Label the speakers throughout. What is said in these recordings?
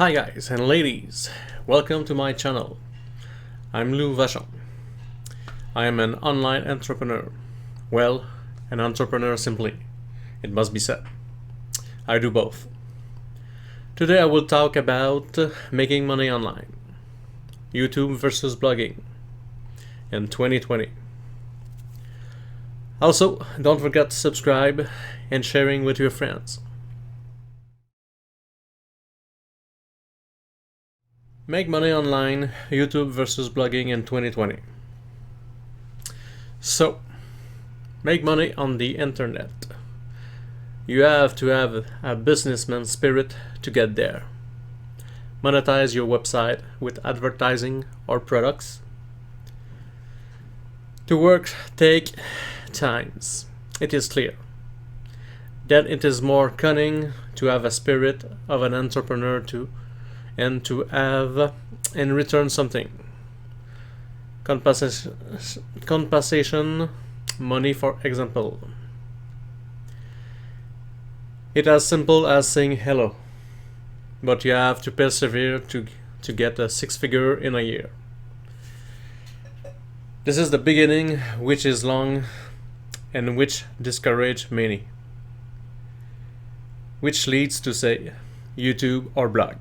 Speaker 1: Hi guys and ladies, welcome to my channel. I'm Vachon. I am an online entrepreneur. Well, an entrepreneur simply, it must be said. I do both. Today I will talk about making money online, YouTube versus blogging in 2020. Also, don't forget to subscribe and sharing with your friends. Make money online, YouTube versus blogging in 2020. So, make money on the internet. You have to have a businessman spirit to get there. Monetize your website with advertising or products. To work take times. It is clear. Then it is more cunning to have a spirit of an entrepreneur and to have in return something. Compensation money, for example. It's as simple as saying hello, but you have to persevere to get a six-figure in a year. This is the beginning, which is long and which discourage many, which leads to say YouTube or blog.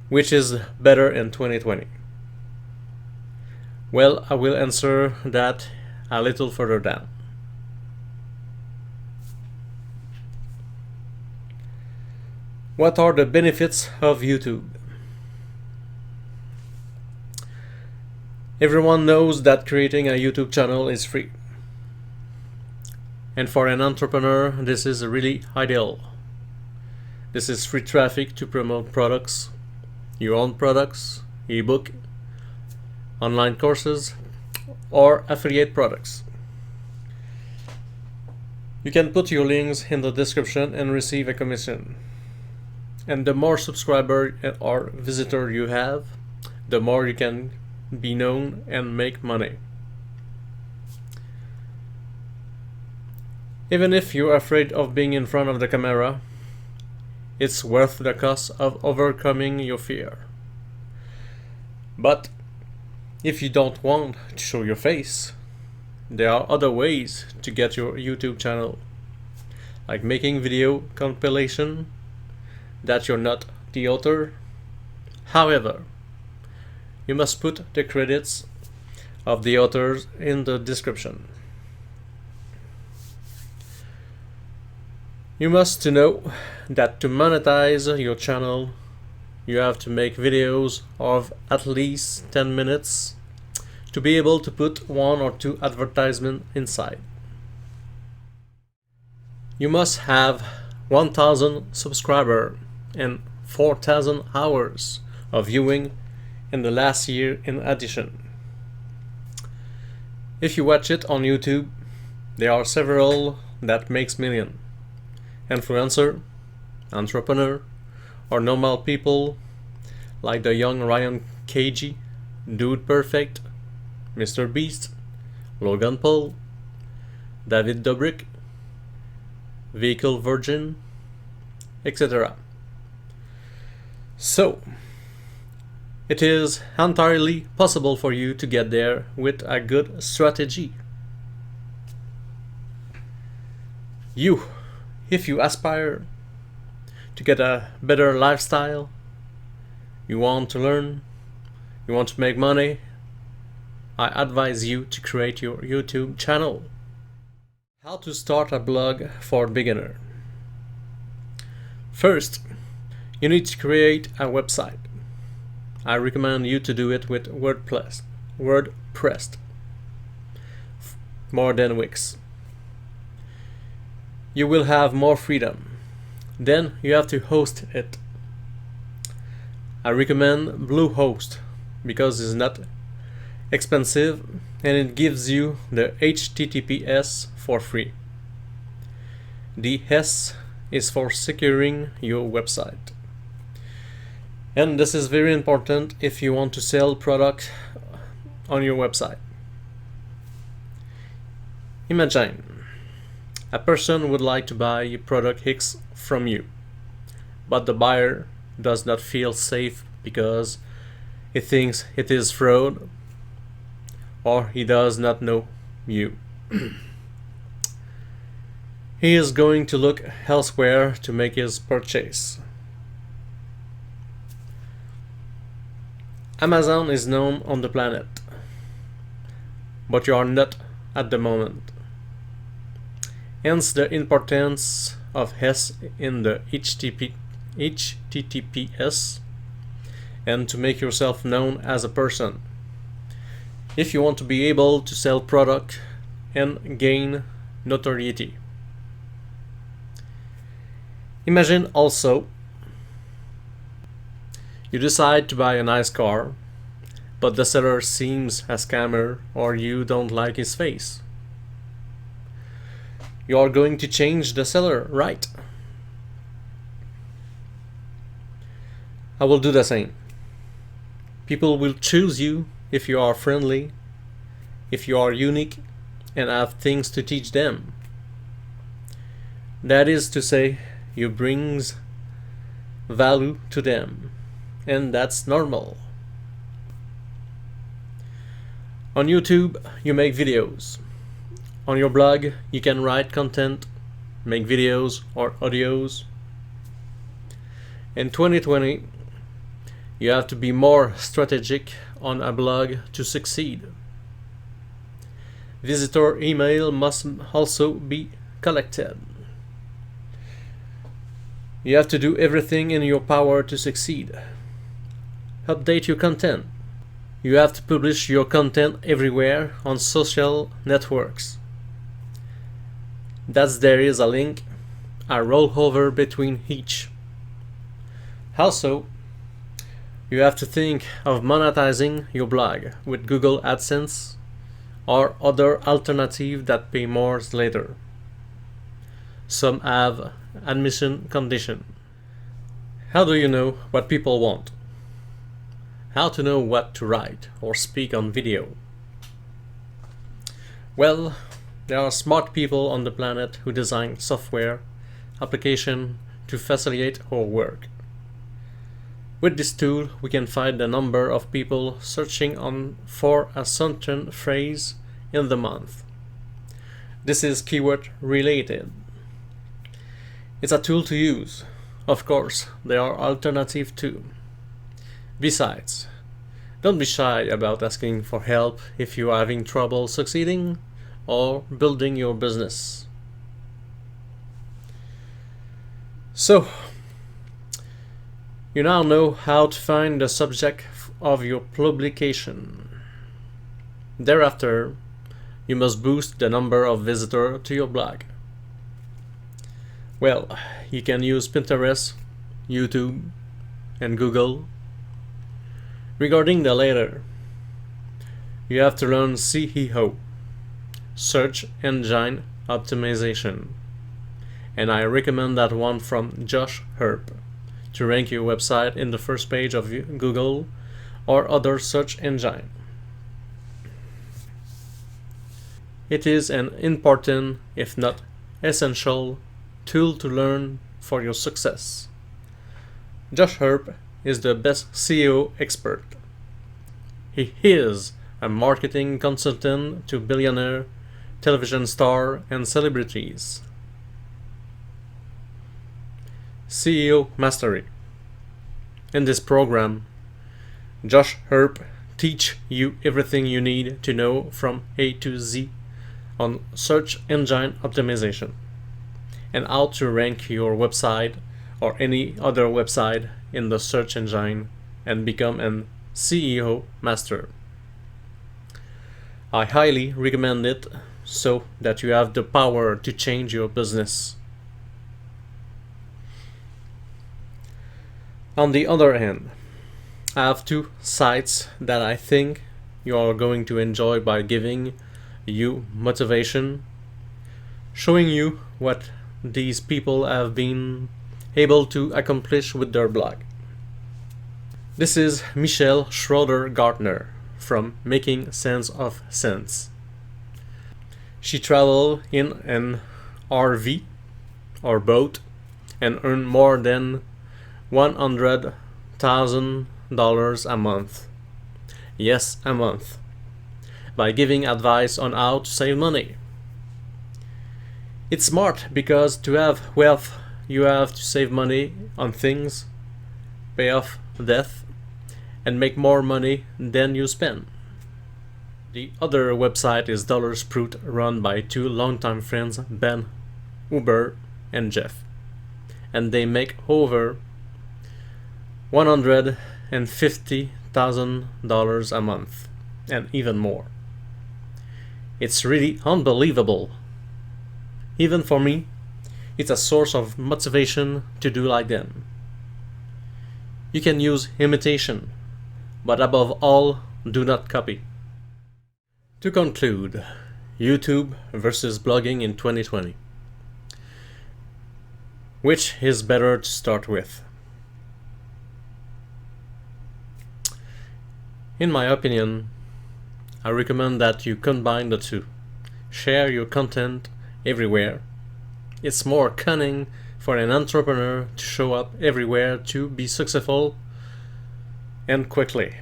Speaker 1: Which is better in 2020? Well, I will answer that a little further down. What are the benefits of YouTube? Everyone knows that creating a YouTube channel is free. And for an entrepreneur, this is really ideal. This is free traffic to promote products, your own products, ebook, online courses, or affiliate products. You can put your links in the description and receive a commission. And the more subscribers or visitors you have, the more you can be known and make money. Even if you're afraid of being in front of the camera, it's worth the cost of overcoming your fear. But if you don't want to show your face, there are other ways to get your YouTube channel, like making video compilation that you're not the author. However, you must put the credits of the authors in the description. You must know that to monetize your channel, you have to make videos of at least 10 minutes to be able to put 1 or 2 advertisements inside. You must have 1,000 subscribers and 4,000 hours of viewing in the last year in addition. If you watch it on YouTube, there are several that makes millions. Influencer, entrepreneur, or normal people like the young Ryan Kaji, Dude Perfect, MrBeast, Logan Paul, David Dobrik, Vehicle Virgin, etc. So, it is entirely possible for you to get there with a good strategy. If you aspire to get a better lifestyle, you want to learn, you want to make money, I advise you to create your YouTube channel. How to start a blog for beginner. First, you need to create a website. I recommend you to do it with WordPress more than Wix. You will have more freedom. Then you have to host it. I recommend Bluehost because it's not expensive and it gives you the HTTPS for free. The S is for securing your website. And this is very important if you want to sell product on your website. Imagine a person would like to buy product X from you. but the buyer does not feel safe because he thinks it is fraud or he does not know you. He is going to look elsewhere to make his purchase. Amazon is known on the planet, but you are not at the moment. Hence the importance of S in the HTTPS and to make yourself known as a person. If you want to be able to sell product and gain notoriety. Imagine also you decide to buy a nice car, but the seller seems a scammer or you don't like his face. You are going to change the seller, right? I will do the same. People will choose you if you are friendly, if you are unique, and have things to teach them. That is to say, you brings value to them, and that's normal. On YouTube, you make videos. On your blog, you can write content, make videos or audios. In 2020, you have to be more strategic on a blog to succeed. Visitor email must also be collected. You have to do everything in your power to succeed. Update your content. You have to publish your content everywhere on social networks. There is a link, a rollover between each. Also, you have to think of monetizing your blog with Google AdSense or other alternatives that pay more later. Some have admission condition. How do you know what people want? How to know what to write or speak on video? Well, there are smart people on the planet who design software, application to facilitate our work. With this tool, we can find the number of people searching for a certain phrase in the month. This is keyword related. It's a tool to use. Of course, there are alternatives too. Besides, don't be shy about asking for help if you are having trouble succeeding or building your business. So, you now know how to find the subject of your publication. Thereafter, you must boost the number of visitors to your blog. Well, you can use Pinterest, YouTube, and Google. Regarding the latter, you have to learn SEO, Search Engine Optimization, and I recommend that one from Josh Herp to rank your website in the first page of Google or other search engine. It is an important, if not essential, tool to learn for your success. Josh Herp is the best SEO expert. He is a marketing consultant to billionaire, television star, and celebrities. SEO Mastery. In this program, Josh Herp teach you everything you need to know from A to Z on search engine optimization and how to rank your website or any other website in the search engine and become an SEO master. I highly recommend it so that you have the power to change your business. On the other hand, I have two sites that I think you are going to enjoy by giving you motivation, showing you what these people have been able to accomplish with their blog. This is Michelle Schroeder-Gardner from Making Sense of Sense. She traveled in an RV or boat and earned more than $100,000 a month. Yes, a month. By giving advice on how to save money. It's smart because to have wealth, you have to save money on things, pay off debt, and make more money than you spend. The other website is DollarSprout, run by two longtime friends, Ben, Uber, and Jeff. And they make over $150,000 a month, and even more. It's really unbelievable. Even for me, it's a source of motivation to do like them. You can use imitation, but above all, do not copy. To conclude, YouTube versus blogging in 2020. Which is better to start with? In my opinion, I recommend that you combine the two. Share your content everywhere. It's more cunning for an entrepreneur to show up everywhere to be successful and quickly.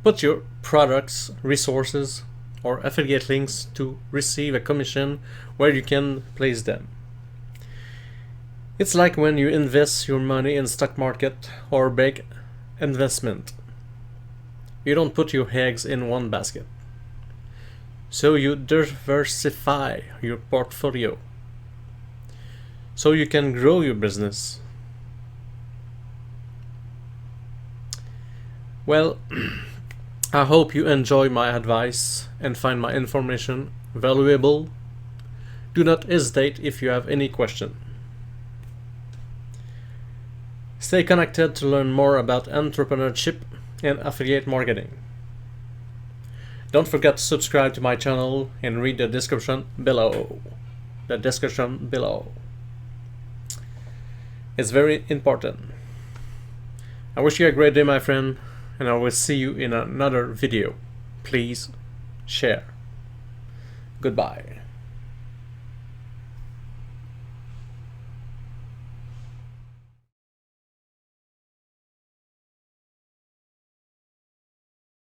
Speaker 1: Put your products, resources, or affiliate links to receive a commission where you can place them. It's like when you invest your money in stock market or big investment. You don't put your eggs in one basket. So you diversify your portfolio so you can grow your business. Well, I hope you enjoy my advice and find my information valuable. Do not hesitate if you have any question. Stay connected to learn more about entrepreneurship and affiliate marketing. Don't forget to subscribe to my channel and read the description below. It's very important. I wish you a great day, my friend, and I will see you in another video. Please share. Goodbye.